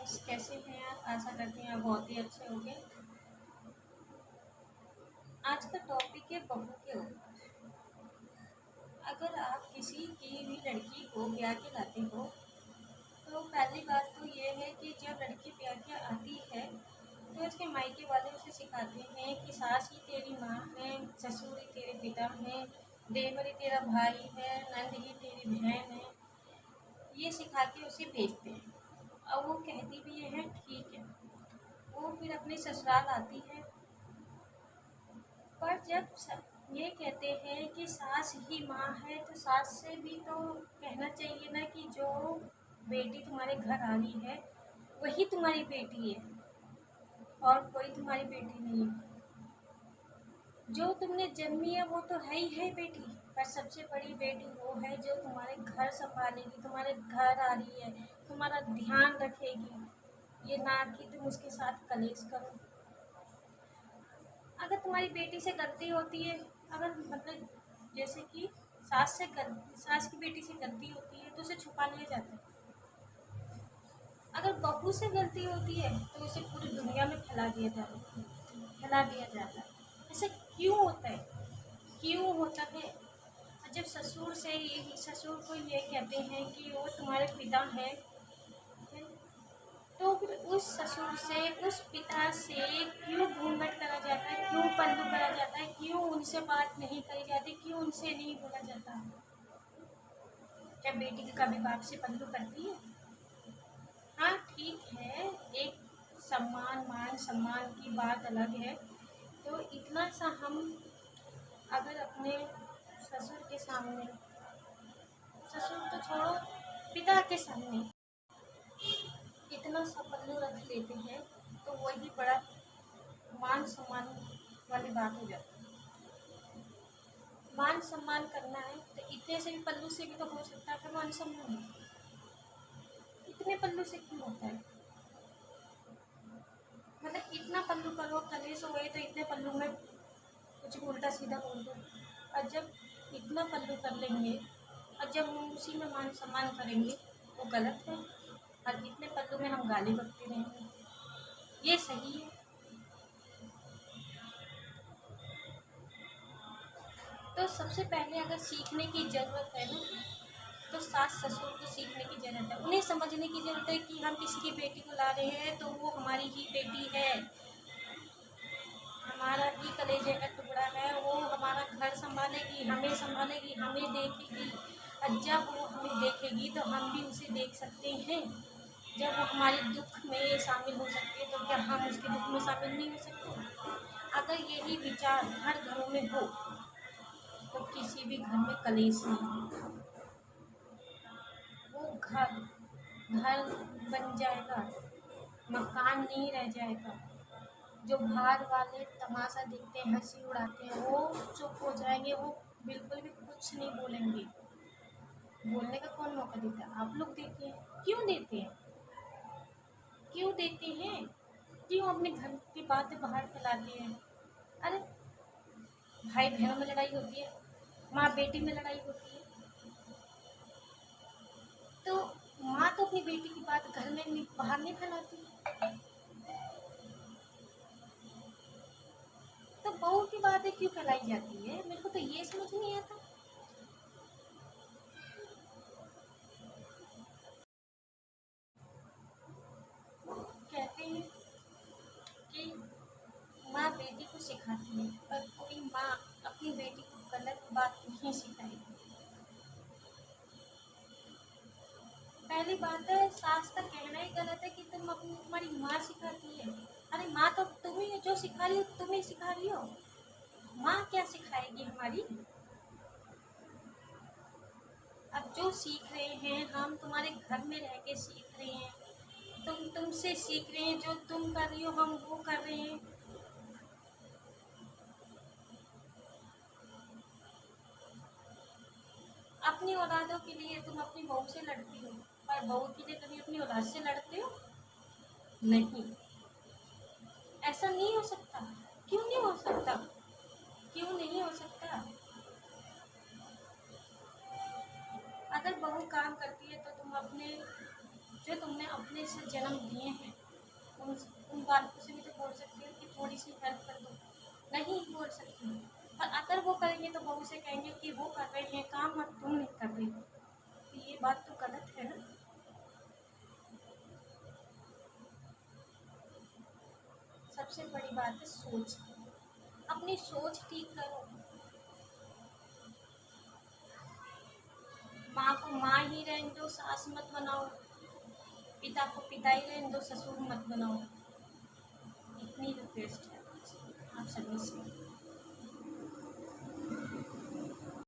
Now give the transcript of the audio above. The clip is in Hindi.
फ्रेंड्स, कैसे हैं आप? आशा करती हैं आप बहुत ही अच्छे होंगे। आज का टॉपिक है बहू के ऊपर। अगर आप किसी की भी लड़की को ब्याह के लाते हो तो पहली बात तो ये है कि जब लड़की ब्याह के आती है तो उसके मायके वाले उसे सिखाते हैं कि सास ही तेरी माँ है, ससुर ही तेरे पिता हैं, देवर ही तेरा भाई है, नंद ही तेरी बहन है। ये सिखा के उसे भेजते हैं और वो कहती भी ये है ठीक है। वो फिर अपने ससुराल आती है, पर जब ये कहते हैं कि सास ही माँ है तो सास से भी तो कहना चाहिए ना कि जो बेटी तुम्हारे घर आ रही है वही तुम्हारी बेटी है और कोई तुम्हारी बेटी नहीं है। जो तुमने जन्मी है वो तो है ही है बेटी, पर सबसे बड़ी बेटी वो है जो तुम्हारे घर संभालेगी, तुम्हारे घर आ रही है, तुम्हारा ध्यान रखेगी। ये ना कि तुम उसके साथ कलेश करो। अगर तुम्हारी बेटी से गलती होती है, अगर मतलब जैसे कि सास की बेटी से गलती होती है तो उसे छुपा लिया जाता है। अगर बहू से गलती होती है तो उसे पूरी दुनिया में फैला दिया जाता है। ऐसा क्यों होता है? क्यों होता है? जब ससुर को ये कहते हैं कि वो तुम्हारे पिता हैं, तो फिर उस ससुर से, उस पिता से क्यों घूंघट करा जाता है, क्यों पल्लू करा जाता है, क्यों उनसे बात नहीं करी जाती, क्यों उनसे नहीं बोला जाता? क्या बेटी कभी बाप से पल्लू करती है? हाँ ठीक है, एक मान सम्मान की बात अलग है। तो इतना सा हम अगर अपने ससुर के सामने, ससुर तो छोड़ो, पिता के सामने इतना सा पल्लू रख लेते हैं तो वही बड़ा मान सम्मान वाली बात हो जाती है। मान सम्मान करना है तो इतने से भी पल्लू से भी तो हो सकता है मान सम्मान। इतने पल्लू से क्यों होता है? मतलब इतना पल्लू करो, कलेश हो गए तो इतने पल्लू में कुछ भी उल्टा सीधा बोल दो। और जब इतना पल्लू कर लेंगे और जब हम उसी में मान सम्मान करेंगे वो गलत है। और इतने पल्लू में हम गाली बकते रहेंगे, ये सही है? तो सबसे पहले अगर सीखने की ज़रूरत है ना, तो सास ससुर को सीखने की ज़रूरत है। उन्हें समझने की ज़रूरत है कि हम किसी की बेटी को ला रहे हैं तो वो हमारी ही बेटी है, हमारा ही कलेजे का टुकड़ा है। वो हमारा घर संभालेगी, हमें संभालेगी, हमें देखेगी। और जब वो हमें देखेगी तो हम भी उसे देख सकते हैं। जब वो हमारे दुख में शामिल हो सकती है तो क्या हम उसके दुख में शामिल नहीं हो सकते? अगर यही विचार हर घरों में हो तो किसी भी घर में कलेश नहीं होगा। वो घर घर बन जाएगा, मकान नहीं रह जाएगा। जो बाहर वाले तमाशा देखते हैं, हंसी उड़ाते हैं, वो चुप हो जाएंगे, वो बिल्कुल भी कुछ नहीं बोलेंगे। बोलने का कौन मौका देता है? आप लोग देते हैं। क्यों देते हैं? क्यों देते हैं? क्यों अपने घर की बातें बाहर फैलाते हैं? अरे भाई बहनों में लड़ाई होती है, माँ बेटी में लड़ाई होती है, तो माँ तो अपनी बेटी की बात घर में नहीं, बाहर नहीं फैलाती। तो बहू की बातें क्यों फैलाई जाती है? मेरे को तो ये समझ नहीं आता। कहते हैं कि माँ बेटी को सिखाती है, पर कोई माँ अपनी बेटी को गलत बात नहीं सिखाएगी। पहली बात है, सास का कहना ही गलत है कि तुम्हारी माँ सिखाती है। अरे माँ तो तुम ही जो सिखा रही हो, तुम ही सिखा रही हो। माँ क्या सिखाएगी हमारी? अब जो सीख रहे हैं हम तुम्हारे घर में रह के सीख रहे हैं, तुमसे सीख रहे हैं, जो तुम कर रही हो हम वो कर रहे हैं। अपनी औलादों के लिए तुम अपनी बहू से लड़ती हो, पर बहू के लिए कभी अपनी औलाद से लड़ते हो? नहीं। ऐसा नहीं हो सकता। क्यों नहीं हो सकता? क्यों नहीं हो सकता? अगर बहू काम करती है तो तुमने अपने से जन्म दिए हैं उन बालकों से भी तो बोल सकती हो कि थोड़ी सी हेल्प कर दो, नहीं बोल सकती। और अगर वो करेंगे तो बहू से कहेंगे कि वो कर रही है काम और तुम नहीं कर रही, तो ये बात तो गलत है ना। सबसे बड़ी बात है सोच, अपनी सोच ठीक करो। माँ को माँ ही रहने दो, सास मत बनाओ। पिता को पिता ही रहने दो, ससुर मत बनाओ। इतनी रिक्वेस्ट है आप सभी से।